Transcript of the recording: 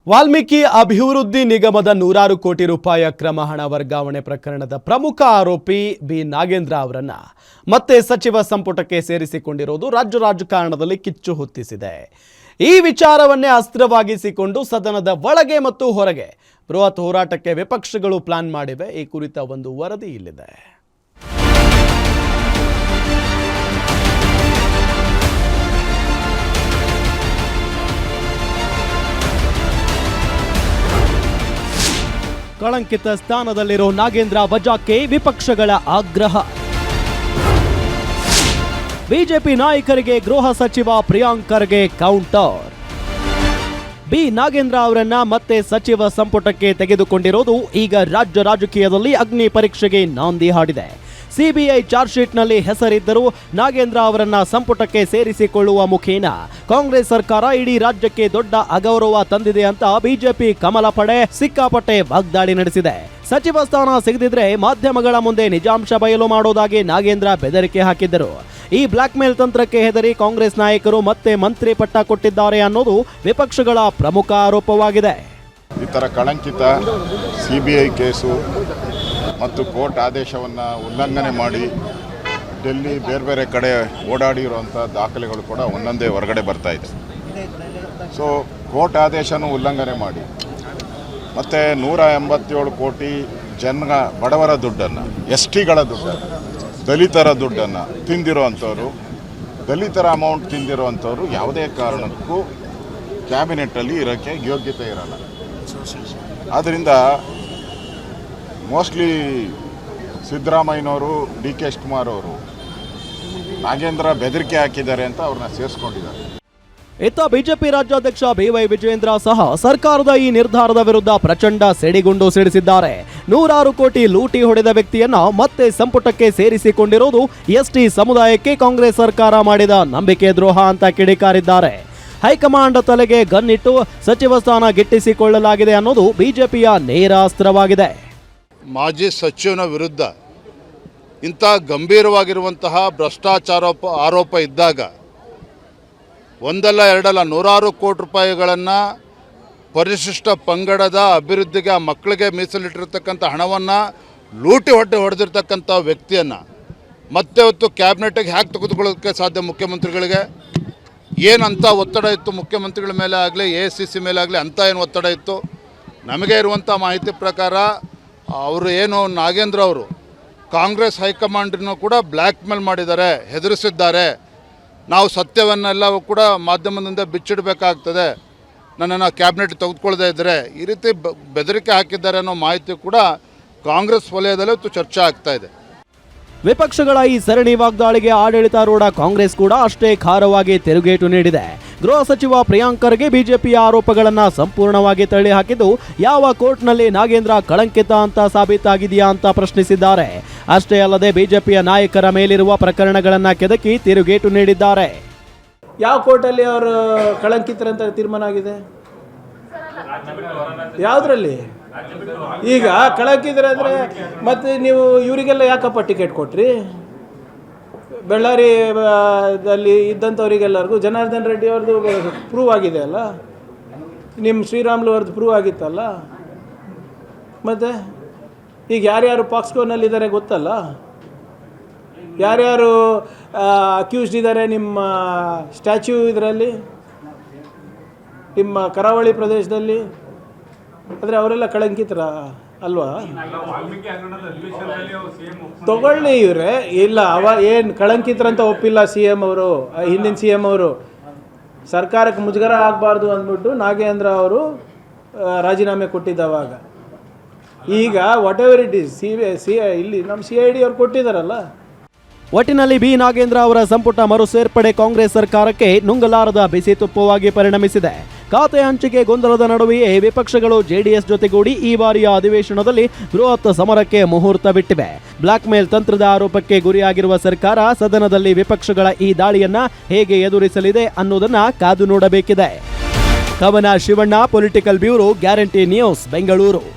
ವಾಲ್ಮೀಕಿ ಅಭಿವೃದ್ಧಿ ನಿಗಮದ 100 ಕೋಟಿ ರೂಪಾಯಿ ಅಕ್ರಮ ಹಣ ವರ್ಗಾವಣೆ ಪ್ರಕರಣದ ಪ್ರಮುಖ ಆರೋಪಿ ಬಿ ನಾಗೇಂದ್ರ ಅವರನ್ನ ಮತ್ತೆ ಸಚಿವ ಸಂಪುಟಕ್ಕೆ ಸೇರಿಸಿಕೊಂಡಿರುವುದು ರಾಜ್ಯ ರಾಜಕಾರಣದಲ್ಲಿ ಕಿಚ್ಚು ಹೊತ್ತಿಸಿದೆ. ಈ ವಿಚಾರವನ್ನೇ ಅಸ್ತ್ರವಾಗಿಸಿಕೊಂಡು ಸದನದ ಒಳಗೆ ಮತ್ತು ಹೊರಗೆ ಬೃಹತ್ ಹೋರಾಟಕ್ಕೆ ವಿಪಕ್ಷಗಳು ಪ್ಲಾನ್ ಮಾಡಿವೆ. ಈ ಕುರಿತ ಒಂದು ವರದಿ ಇಲ್ಲಿದೆ. ಕಳಂಕಿತ ಸ್ಥಾನದಲ್ಲಿರೋ ನಾಗೇಂದ್ರ ವಜಾಕ್ಕೆ ವಿಪಕ್ಷಗಳ ಆಗ್ರಹ. ಬಿಜೆಪಿ ನಾಯಕರಿಗೆ ಗೃಹ ಸಚಿವ ಪ್ರಿಯಾಂಕ್ ಖರ್ಗೆ ಕೌಂಟರ್. ಬಿ ನಾಗೇಂದ್ರ ಅವರನ್ನ ಮತ್ತೆ ಸಚಿವ ಸಂಪುಟಕ್ಕೆ ತೆಗೆದುಕೊಂಡಿರೋದು ಈಗ ರಾಜ್ಯ ರಾಜಕೀಯದಲ್ಲಿ ಅಗ್ನಿ ಪರೀಕ್ಷೆಗೆ ನಾಂದಿ ಹಾಡಿದೆ. ಸಿಬಿಐ ಚಾರ್ಜ್ ಶೀಟ್ನಲ್ಲಿ ಹೆಸರಿದ್ದರೂ ನಾಗೇಂದ್ರ ಅವರನ್ನ ಸಂಪುಟಕ್ಕೆ ಸೇರಿಸಿಕೊಳ್ಳುವ ಮುಖೇನ ಕಾಂಗ್ರೆಸ್ ಸರ್ಕಾರ ಇಡೀ ರಾಜ್ಯಕ್ಕೆ ದೊಡ್ಡ ಅಗೌರವ ತಂದಿದೆ ಅಂತ ಬಿಜೆಪಿ ಕಮಲ ಪಡೆ ಸಿಕ್ಕಾಪಟ್ಟೆ ವಾಗ್ದಾಳಿ ನಡೆಸಿದೆ. ಸಚಿವ ಸ್ಥಾನ ಸಿಗದಿದ್ರೆ ಮಾಧ್ಯಮಗಳ ಮುಂದೆ ನಿಜಾಂಶ ಬಯಲು ಮಾಡೋದಾಗಿ ನಾಗೇಂದ್ರ ಬೆದರಿಕೆ ಹಾಕಿದ್ದರು. ಈ ಬ್ಲಾಕ್ ಮೇಲ್ ತಂತ್ರಕ್ಕೆ ಹೆದರಿ ಕಾಂಗ್ರೆಸ್ ನಾಯಕರು ಮತ್ತೆ ಮಂತ್ರಿ ಪಟ್ಟ ಕೊಟ್ಟಿದ್ದಾರೆ ಅನ್ನೋದು ವಿಪಕ್ಷಗಳ ಪ್ರಮುಖ ಆರೋಪವಾಗಿದೆ. ಈ ಥರ ಕಳಂಕಿತ ಸಿಬಿಐ ಕೇಸು ಮತ್ತು ಕೋರ್ಟ್ ಆದೇಶವನ್ನು ಉಲ್ಲಂಘನೆ ಮಾಡಿ ಡೆಲ್ಲಿ ಬೇರೆ ಬೇರೆ ಕಡೆ ಓಡಾಡಿರುವಂಥ ದಾಖಲೆಗಳು ಕೂಡ ಒಂದೊಂದೇ ಹೊರಗಡೆ ಬರ್ತಾ ಇದೆ. ಸೊ ಕೋರ್ಟ್ ಆದೇಶನೂ ಉಲ್ಲಂಘನೆ ಮಾಡಿ ಮತ್ತು 187 ಕೋಟಿ ಬಡವರ ದುಡ್ಡನ್ನು, STಗಳ ದುಡ್ಡನ್ನು, ದಲಿತರ ದುಡ್ಡನ್ನು ತಿಂದಿರುವಂಥವ್ರು, ದಲಿತರ ಅಮೌಂಟ್ ತಿಂದಿರುವಂಥವ್ರು ಯಾವುದೇ ಕಾರಣಕ್ಕೂ ಕ್ಯಾಬಿನೆಟ್ಟಲ್ಲಿ ಇರೋಕ್ಕೆ ಯೋಗ್ಯತೆ ಇರಲ್ಲ. ಆದ್ದರಿಂದ ಮೋಸ್ಟ್ಲಿ ಸಿದ್ದರಾಮಯ್ಯನವರು, DK ಶಿವಕುಮಾರ್ ಅವರು ನಾಗೇಂದ್ರ ಬೆದರಿಕೆ ಹಾಕಿದ್ದಾರೆ ಅಂತ ಅವ್ರನ್ನ ಸೇರಿಸ್ಕೊಂಡಿದ್ದಾರೆ. ಇತ್ತ ಬಿಜೆಪಿ ರಾಜ್ಯಾಧ್ಯಕ್ಷ BY ವಿಜಯೇಂದ್ರ ಸಹ ಸರ್ಕಾರದ ಈ ನಿರ್ಧಾರದ ವಿರುದ್ಧ ಪ್ರಚಂಡ ಸಿಡಿಗುಂಡು ಸಿಡಿಸಿದ್ದಾರೆ. 100 ಕೋಟಿ ಲೂಟಿ ಹೊಡೆದ ವ್ಯಕ್ತಿಯನ್ನ ಮತ್ತೆ ಸಂಪುಟಕ್ಕೆ ಸೇರಿಸಿಕೊಂಡಿರೋದು ST ಸಮುದಾಯಕ್ಕೆ ಕಾಂಗ್ರೆಸ್ ಸರ್ಕಾರ ಮಾಡಿದ ನಂಬಿಕೆ ದ್ರೋಹ ಅಂತ ಕಿಡಿಕಾರಿದ್ದಾರೆ. ಹೈಕಮಾಂಡ್ ತಲೆಗೆ ಗನ್ನಿಟ್ಟು ಸಚಿವ ಸ್ಥಾನ ಗಿಟ್ಟಿಸಿಕೊಳ್ಳಲಾಗಿದೆ ಅನ್ನೋದು ಬಿಜೆಪಿಯ ನೇರ ಅಸ್ತ್ರವಾಗಿದೆ. ಮಾಜಿ ಸಚಿವನ ವಿರುದ್ಧ ಇಂಥ ಗಂಭೀರವಾಗಿರುವಂತಹ ಭ್ರಷ್ಟಾಚಾರ ಆರೋಪ ಇದ್ದಾಗ ಒಂದಲ್ಲ ಎರಡಲ್ಲ 100 ಕೋಟಿ ರೂಪಾಯಿಗಳನ್ನು ಪರಿಶಿಷ್ಟ ಪಂಗಡದ ಅಭಿವೃದ್ಧಿಗೆ ಆ ಮಕ್ಕಳಿಗೆ ಮೀಸಲಿಟ್ಟಿರ್ತಕ್ಕಂಥ ಹಣವನ್ನು ಲೂಟಿ ಹೊಡೆದಿರ್ತಕ್ಕಂಥ ವ್ಯಕ್ತಿಯನ್ನು ಮತ್ತೆ ಹೊತ್ತು ಕ್ಯಾಬಿನೆಟ್ಗೆ ಹ್ಯಾಕ್ ತೆಗೆದುಕೊಳ್ಳೋದಕ್ಕೆ ಸಾಧ್ಯ? ಮುಖ್ಯಮಂತ್ರಿಗಳಿಗೆ ಏನಂತ ಒತ್ತಡ ಇತ್ತು? ಮುಖ್ಯಮಂತ್ರಿಗಳ ಮೇಲೆ ಆಗಲಿ ACC ಮೇಲೆ ಆಗಲಿ ಅಂಥ ಏನು ಒತ್ತಡ ಇತ್ತು? ನಮಗೆ ಇರುವಂಥ ಮಾಹಿತಿ ಪ್ರಕಾರ ಅವರು ಏನು ನಾಗೇಂದ್ರ ಅವರು ಕಾಂಗ್ರೆಸ್ ಹೈಕಮಾಂಡನ್ನು ಕೂಡ ಬ್ಲ್ಯಾಕ್ ಮೇಲ್ ಮಾಡಿದ್ದಾರೆ, ಹೆದರಿಸಿದ್ದಾರೆ. ನಾವು ಸತ್ಯವನ್ನೆಲ್ಲವೂ ಕೂಡ ಮಾಧ್ಯಮದಿಂದ ಬಿಚ್ಚಿಡಬೇಕಾಗ್ತದೆ, ನನ್ನನ್ನು ಕ್ಯಾಬಿನೆಟ್ ತೆಗೆದುಕೊಳ್ಳದೇ ಇದ್ದರೆ ಈ ರೀತಿ ಬೆದರಿಕೆ ಹಾಕಿದ್ದಾರೆ ಅನ್ನೋ ಮಾಹಿತಿ ಕೂಡ ಕಾಂಗ್ರೆಸ್ ವಲಯದಲ್ಲಿ ಚರ್ಚೆ ಆಗ್ತಾ ಇದೆ. ವಿಪಕ್ಷಗಳ ಈ ಸರಣಿ ವಾಗ್ದಾಳಿಗೆ ಆಡಳಿತಾರೂಢ ಕಾಂಗ್ರೆಸ್ ಕೂಡ ಅಷ್ಟೇ ಖಾರವಾಗಿ ತಿರುಗೇಟು ನೀಡಿದೆ. ಗೃಹ ಸಚಿವ ಪ್ರಿಯಾಂಕ್ ಖರ್ಗೆ ಬಿಜೆಪಿಯ ಆರೋಪಗಳನ್ನು ಸಂಪೂರ್ಣವಾಗಿ ತಳ್ಳಿ ಹಾಕಿದ್ದು, ಯಾವ ಕೋರ್ಟ್ನಲ್ಲಿ ನಾಗೇಂದ್ರ ಕಳಂಕಿತ ಅಂತ ಸಾಬೀತಾಗಿದೆಯಾ ಅಂತ ಪ್ರಶ್ನಿಸಿದ್ದಾರೆ. ಅಷ್ಟೇ ಅಲ್ಲದೆ ಬಿಜೆಪಿಯ ನಾಯಕರ ಮೇಲಿರುವ ಪ್ರಕರಣಗಳನ್ನು ಕೆದಕಿ ತಿರುಗೇಟು ನೀಡಿದ್ದಾರೆ. ಯಾವ ಕೋರ್ಟಲ್ಲಿ ಅವರು ಕಳಂಕಿತರಂತ ತೀರ್ಮಾನ ಆಗಿದೆ? ಯಾವುದರಲ್ಲಿ? ಈಗ ಕಳಂಕಿತರಾದರೆ ಮತ್ತೆ ನೀವು ಇವರಿಗೆಲ್ಲ ಯಾಕಪ್ಪ ಟಿಕೆಟ್ ಕೊಟ್ರಿ? ಬಳ್ಳಾರಿದಲ್ಲಿ ಇದ್ದಂಥವ್ರಿಗೆಲ್ಲರಿಗೂ ಜನಾರ್ದನ್ ರೆಡ್ಡಿ ಅವ್ರದ್ದು ಪ್ರೂವ್ ಆಗಿದೆ ಅಲ್ಲ, ನಿಮ್ಮ ಶ್ರೀರಾಮ್ಲು ಅವ್ರದ್ದು ಪ್ರೂವ್ ಆಗಿತ್ತಲ್ಲ. ಮತ್ತು ಈಗ ಯಾರ್ಯಾರು ಪಾಕ್ಸ್ಕೋನಲ್ಲಿದ್ದಾರೆ ಗೊತ್ತಲ್ಲ, ಯಾರ್ಯಾರು ಅಕ್ಯೂಸ್ಡ್ ಇದ್ದಾರೆ ನಿಮ್ಮ ಸ್ಟ್ಯಾಚ್ಯೂ ಇದರಲ್ಲಿ, ನಿಮ್ಮ ಕರಾವಳಿ ಪ್ರದೇಶದಲ್ಲಿ. ಆದರೆ ಅವರೆಲ್ಲ ಕಳಂಕಿತರ ಅಲ್ವಾ? ತಗೊಳ್ಳಿ ಇವರೇ, ಇಲ್ಲ ಏನು ಕಳಂಕಿತರಂತ ಒಪ್ಪಿಲ್ಲ CM ಅವರು, ಹಿಂದಿನ CM ಅವರು. ಸರ್ಕಾರಕ್ಕೆ ಮುಜುಗರ ಆಗಬಾರ್ದು ಅಂದ್ಬಿಟ್ಟು ನಾಗೇಂದ್ರ ಅವರು ರಾಜೀನಾಮೆ ಕೊಟ್ಟಿದ್ದವಾಗ. ಈಗ ವಾಟ್ ಎವರ್ ಇಟ್ ಈಸ್ ಇಲ್ಲಿ ನಮ್ಮ CID ಅವ್ರು ಕೊಟ್ಟಿದ್ದಾರಲ್ಲ. ಒಟ್ಟಿನಲ್ಲಿ ಬಿ ನಾಗೇಂದ್ರ ಅವರ ಸಂಪುಟ ಮರು ಸೇರ್ಪಡೆ ಕಾಂಗ್ರೆಸ್ ಸರ್ಕಾರಕ್ಕೆ ನುಂಗಲಾರದ ಬಿಸಿ ತುಪ್ಪವಾಗಿ ಪರಿಣಮಿಸಿದೆ. ಖಾತೆ ಹಂಚಿಕೆ ಗೊಂದಲದ ನಡುವೆಯೇ ವಿಪಕ್ಷಗಳು JDS ಜೊತೆಗೂಡಿ ಈ ಬಾರಿಯ ಅಧಿವೇಶನದಲ್ಲಿ ಬೃಹತ್ ಸಮರಕ್ಕೆ ಮುಹೂರ್ತ ಬಿಟ್ಟಿವೆ. ಬ್ಲಾಕ್ ಮೇಲ್ ತಂತ್ರದ ಆರೋಪಕ್ಕೆ ಗುರಿಯಾಗಿರುವ ಸರ್ಕಾರ ಸದನದಲ್ಲಿ ವಿಪಕ್ಷಗಳ ಈ ದಾಳಿಯನ್ನ ಹೇಗೆ ಎದುರಿಸಲಿದೆ ಅನ್ನೋದನ್ನ ಕಾದು ನೋಡಬೇಕಿದೆ. ಕವನ Shivanna, political bureau, guarantee news, Bengaluru.